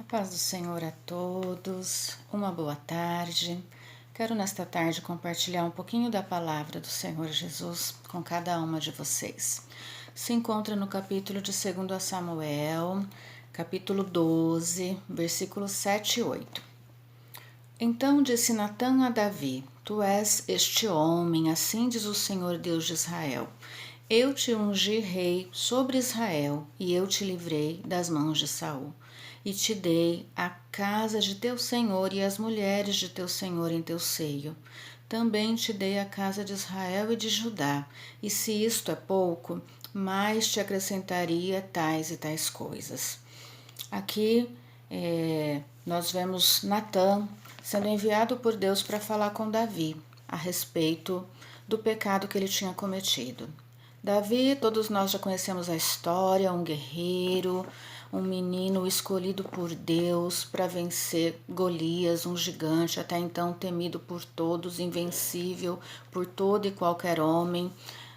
A paz do Senhor a todos, uma boa tarde. Quero nesta tarde compartilhar um pouquinho da palavra do Senhor Jesus com cada uma de vocês. Se encontra no capítulo de 2 Samuel, capítulo 12, versículos 7 e 8. Então disse Natã a Davi: Tu és este homem, assim diz o Senhor Deus de Israel. Eu te ungi rei sobre Israel, e eu te livrei das mãos de Saul. E te dei a casa de teu senhor e as mulheres de teu senhor em teu seio. Também te dei a casa de Israel e de Judá. E se isto é pouco, mais te acrescentaria tais e tais coisas. Aqui nós vemos Natã sendo enviado por Deus para falar com Davi a respeito do pecado que ele tinha cometido. Davi, todos nós já conhecemos a história, um guerreiro, um menino escolhido por Deus para vencer Golias, um gigante até então temido por todos, invencível por todo e qualquer homem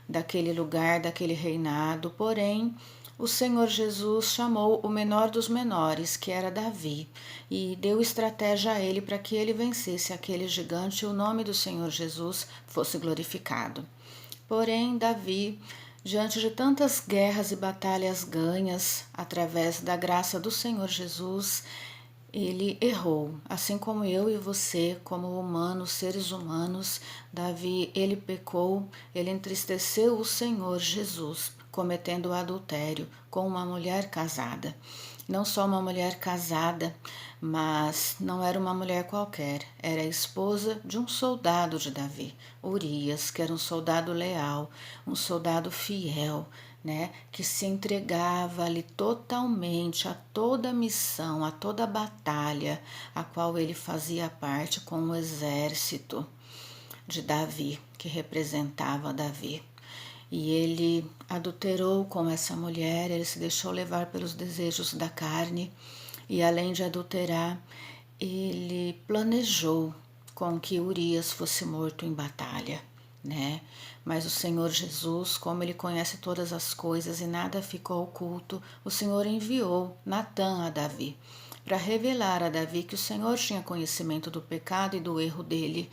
daquele lugar, daquele reinado. Porém, o Senhor Jesus chamou o menor dos menores, que era Davi, e deu estratégia a ele para que ele vencesse aquele gigante e o nome do Senhor Jesus fosse glorificado. Porém, Davi, diante de tantas guerras e batalhas ganhas através da graça do Senhor Jesus, ele errou, assim como eu e você, como humanos, seres humanos. Davi, ele pecou, ele entristeceu o Senhor Jesus, cometendo adultério com uma mulher casada. Não só uma mulher casada, mas não era uma mulher qualquer, era a esposa de um soldado de Davi, Urias, que era um soldado leal, um soldado fiel, que se entregava ali totalmente a toda a missão, a toda a batalha a qual ele fazia parte com o exército de Davi, que representava Davi. E ele adulterou com essa mulher, ele se deixou levar pelos desejos da carne e, além de adulterar, ele planejou com que Urias fosse morto em batalha. Mas o Senhor Jesus, como ele conhece todas as coisas e nada ficou oculto, o Senhor enviou Natã a Davi para revelar a Davi que o Senhor tinha conhecimento do pecado e do erro dele,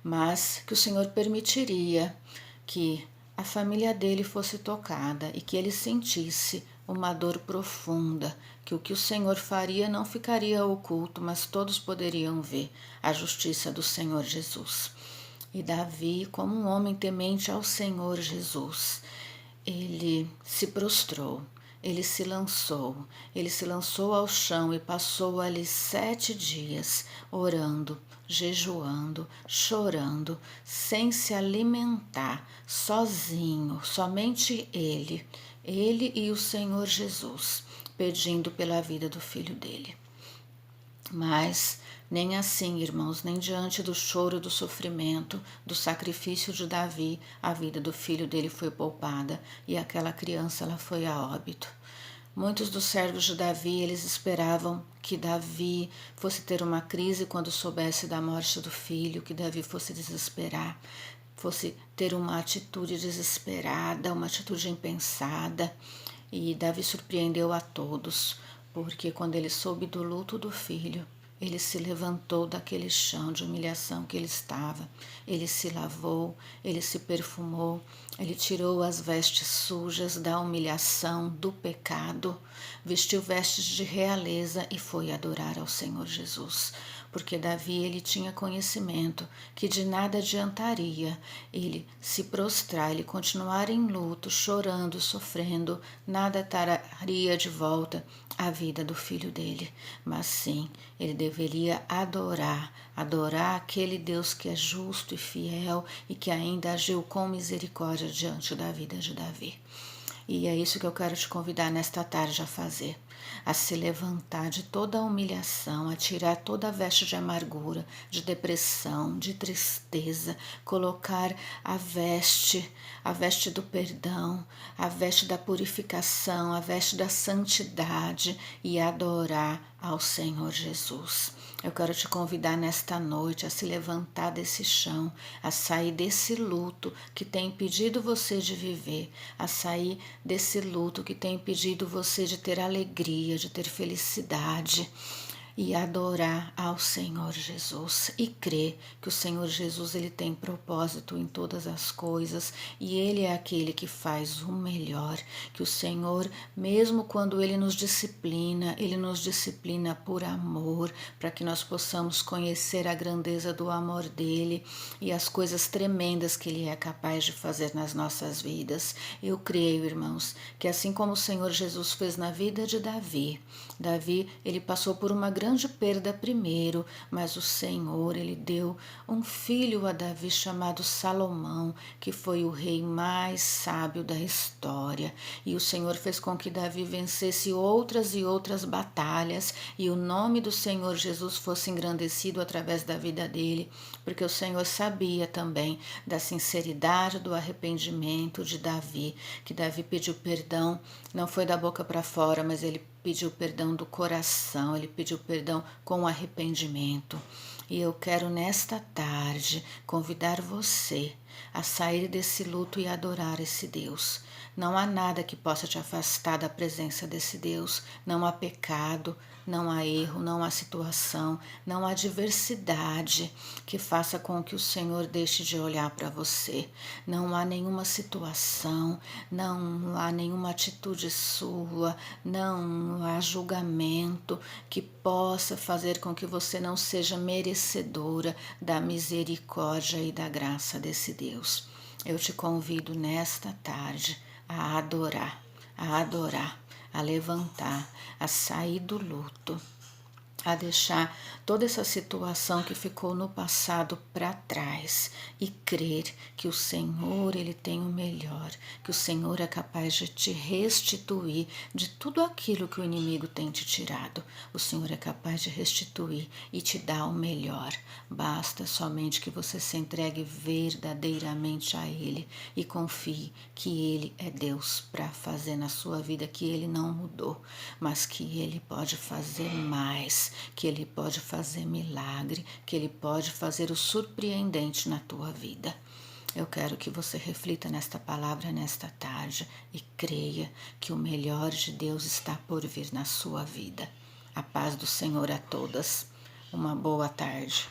mas que o Senhor permitiria que a família dele fosse tocada e que ele sentisse uma dor profunda, que o Senhor faria não ficaria oculto, mas todos poderiam ver a justiça do Senhor Jesus. E Davi, como um homem temente ao Senhor Jesus, ele se prostrou, ele se lançou ao chão e passou ali 7 dias orando, jejuando, chorando, sem se alimentar, sozinho, somente ele e o Senhor Jesus, pedindo pela vida do filho dele. Mas nem assim, irmãos, nem diante do choro, do sofrimento, do sacrifício de Davi, a vida do filho dele foi poupada e aquela criança ela foi a óbito. Muitos dos servos de Davi, eles esperavam que Davi fosse ter uma crise quando soubesse da morte do filho, que Davi fosse desesperar, fosse ter uma atitude desesperada, uma atitude impensada. E Davi surpreendeu a todos, porque quando ele soube do luto do filho, ele se levantou daquele chão de humilhação que ele estava, ele se lavou, ele se perfumou, ele tirou as vestes sujas da humilhação, do pecado, vestiu vestes de realeza e foi adorar ao Senhor Jesus. Porque Davi, ele tinha conhecimento que de nada adiantaria ele se prostrar, ele continuar em luto, chorando, sofrendo, nada traria de volta a vida do filho dele, mas sim, ele deveria adorar aquele Deus que é justo e fiel e que ainda agiu com misericórdia diante da vida de Davi. E é isso que eu quero te convidar nesta tarde a fazer, a se levantar de toda a humilhação, a tirar toda a veste de amargura, de depressão, de tristeza, colocar a veste do perdão, a veste da purificação, a veste da santidade e adorar ao Senhor Jesus. Eu quero te convidar nesta noite a se levantar desse chão, a sair desse luto que tem impedido você de viver, a sair desse luto que tem impedido você de ter alegria, de ter felicidade. e adorar ao Senhor Jesus e crer que o Senhor Jesus ele tem propósito em todas as coisas e ele é aquele que faz o melhor, que o Senhor, mesmo quando ele nos disciplina por amor, para que nós possamos conhecer a grandeza do amor dele e as coisas tremendas que ele é capaz de fazer nas nossas vidas. Eu creio, irmãos, que assim como o Senhor Jesus fez na vida de Davi, ele passou por uma grande perda primeiro, mas o Senhor, ele deu um filho a Davi chamado Salomão, que foi o rei mais sábio da história. E o Senhor fez com que Davi vencesse outras e outras batalhas, e o nome do Senhor Jesus fosse engrandecido através da vida dele, porque o Senhor sabia também da sinceridade, do arrependimento de Davi, que Davi pediu perdão, não foi da boca para fora, mas ele pediu perdão do coração, ele pediu perdão com arrependimento. E eu quero nesta tarde convidar você a sair desse luto e adorar esse Deus. Não há nada que possa te afastar da presença desse Deus. Não há pecado, não há erro, não há situação, não há adversidade que faça com que o Senhor deixe de olhar para você. Não há nenhuma situação, não há nenhuma atitude sua, não há julgamento que possa fazer com que você não seja merecedora da misericórdia e da graça desse Deus. Eu te convido nesta tarde a adorar, a levantar, a sair do luto, a deixar toda essa situação que ficou no passado para trás e crer que o Senhor ele tem o melhor, que o Senhor é capaz de te restituir de tudo aquilo que o inimigo tem te tirado. O Senhor é capaz de restituir e te dar o melhor. Basta somente que você se entregue verdadeiramente a Ele e confie que Ele é Deus para fazer na sua vida, que Ele não mudou, mas que Ele pode fazer mais, que Ele pode fazer milagre, que Ele pode fazer o surpreendente na tua vida. Eu quero que você reflita nesta palavra nesta tarde e creia que o melhor de Deus está por vir na sua vida. A paz do Senhor a todas. Uma boa tarde.